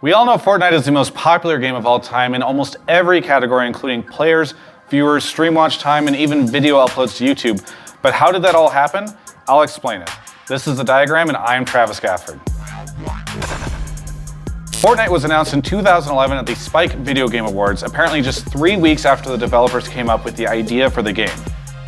We all know Fortnite is the most popular game of all time in almost every category, including players, viewers, stream watch time, and even video uploads to YouTube. But how did that all happen? I'll explain it. This is the diagram, and I'm Travis Gafford. Fortnite was announced in 2011 at the Spike Video Game Awards, apparently just 3 weeks after the developers came up with the idea for the game.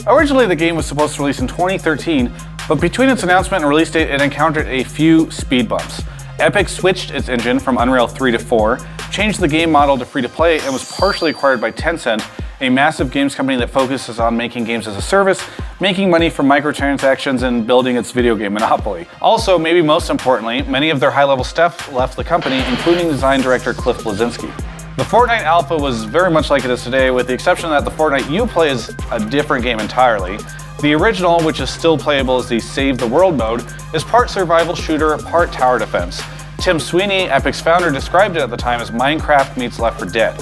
Originally, the game was supposed to release in 2013, but between its announcement and release date, it encountered a few speed bumps. Epic switched its engine from Unreal 3 to 4, changed the game model to free-to-play, and was partially acquired by Tencent, a massive games company that focuses on making games as a service, making money from microtransactions, and building its video game monopoly. Also, maybe most importantly, many of their high-level staff left the company, including design director Cliff Bleszinski. The Fortnite Alpha was very much like it is today, with the exception that the Fortnite you play is a different game entirely. The original, which is still playable as the Save the World mode, is part survival shooter, part tower defense. Tim Sweeney, Epic's founder, described it at the time as Minecraft meets Left 4 Dead.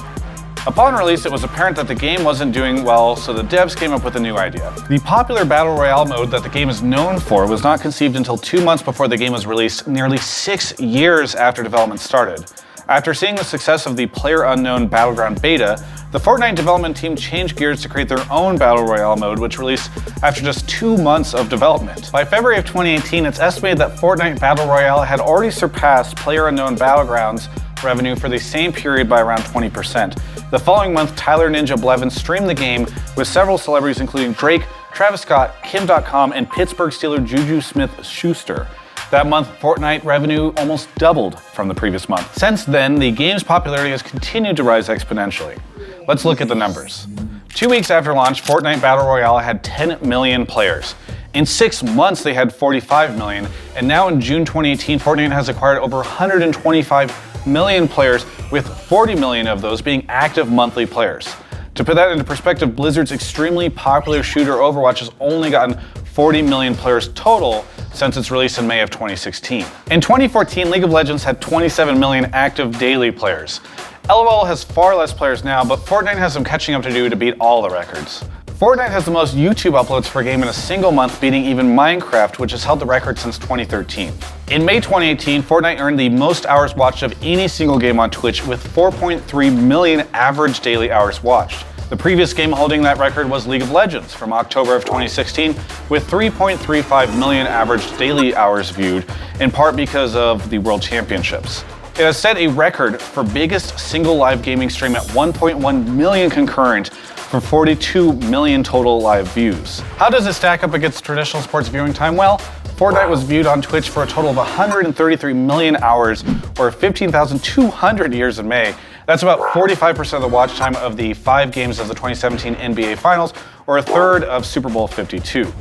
Upon release, it was apparent that the game wasn't doing well, so the devs came up with a new idea. The popular Battle Royale mode that the game is known for was not conceived until 2 months before the game was released, nearly 6 years after development started. After seeing the success of the PlayerUnknown Battleground beta, the Fortnite development team changed gears to create their own Battle Royale mode, which released after just 2 months of development. By February of 2018, it's estimated that Fortnite Battle Royale had already surpassed PlayerUnknown Battlegrounds revenue for the same period by around 20%. The following month, Tyler Ninja Blevins streamed the game with several celebrities including Drake, Travis Scott, Kim.com, and Pittsburgh Steeler Juju Smith-Schuster. That month, Fortnite revenue almost doubled from the previous month. Since then, the game's popularity has continued to rise exponentially. Let's look at the numbers. 2 weeks after launch, Fortnite Battle Royale had 10 million players. In 6 months, they had 45 million, and now in June 2018, Fortnite has acquired over 125 million players, with 40 million of those being active monthly players. To put that into perspective, Blizzard's extremely popular shooter Overwatch has only gotten 40 million players total since its release in May of 2016. In 2014, League of Legends had 27 million active daily players. LoL has far less players now, but Fortnite has some catching up to do to beat all the records. Fortnite has the most YouTube uploads per game in a single month, beating even Minecraft, which has held the record since 2013. In May 2018, Fortnite earned the most hours watched of any single game on Twitch, with 4.3 million average daily hours watched. The previous game holding that record was League of Legends from October of 2016, with 3.35 million average daily hours viewed, in part because of the World Championships. It has set a record for biggest single live gaming stream at 1.1 million concurrent for 42 million total live views. How does it stack up against traditional sports viewing time? Well, Fortnite was viewed on Twitch for a total of 133 million hours, or 15,200 years in May. That's about 45% of the watch time of the 5 games of the 2017 NBA Finals, or a third of Super Bowl 52.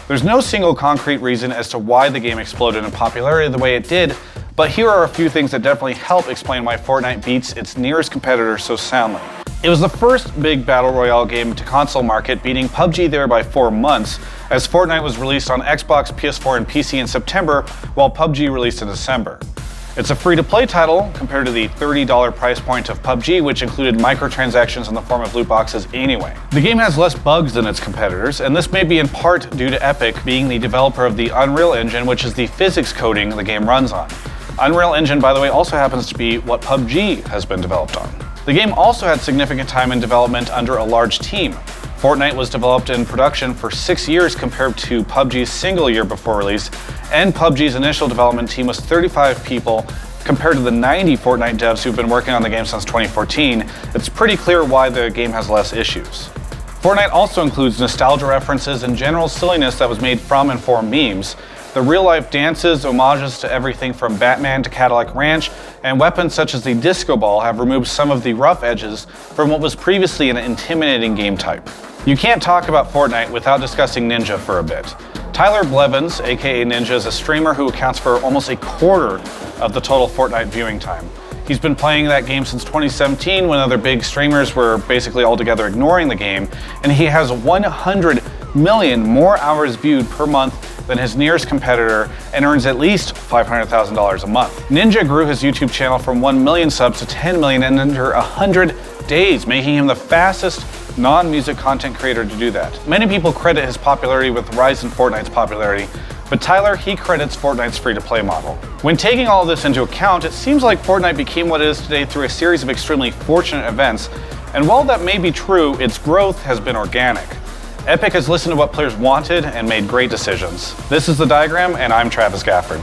There's no single concrete reason as to why the game exploded in popularity the way it did, but here are a few things that definitely help explain why Fortnite beats its nearest competitor so soundly. It was the first big Battle Royale game to console market, beating PUBG there by 4 months, as Fortnite was released on Xbox, PS4, and PC in September, while PUBG released in December. It's a free-to-play title compared to the $30 price point of PUBG, which included microtransactions in the form of loot boxes anyway. The game has less bugs than its competitors, and this may be in part due to Epic being the developer of the Unreal Engine, which is the physics coding the game runs on. Unreal Engine, by the way, also happens to be what PUBG has been developed on. The game also had significant time in development under a large team. Fortnite was developed in production for 6 years compared to PUBG's single year before release, and PUBG's initial development team was 35 people compared to the 90 Fortnite devs who've been working on the game since 2014. It's pretty clear why the game has less issues. Fortnite also includes nostalgia references and general silliness that was made from and for memes. The real-life dances, homages to everything from Batman to Cadillac Ranch, and weapons such as the disco ball have removed some of the rough edges from what was previously an intimidating game type. You can't talk about Fortnite without discussing Ninja for a bit. Tyler Blevins, aka Ninja, is a streamer who accounts for almost a quarter of the total Fortnite viewing time. He's been playing that game since 2017, when other big streamers were basically altogether ignoring the game, and he has 100 million more hours viewed per month than his nearest competitor and earns at least $500,000 a month. Ninja grew his YouTube channel from 1 million subs to 10 million in under 100 days, making him the fastest non-music content creator to do that. Many people credit his popularity with the rise in Fortnite's popularity, But Tyler, he credits Fortnite's free-to-play model. When taking all of this into account, it seems like Fortnite became what it is today through a series of extremely fortunate events, and while that may be true, its growth has been organic. Epic has listened to what players wanted and made great decisions. This is The Diagram, and I'm Travis Gafford.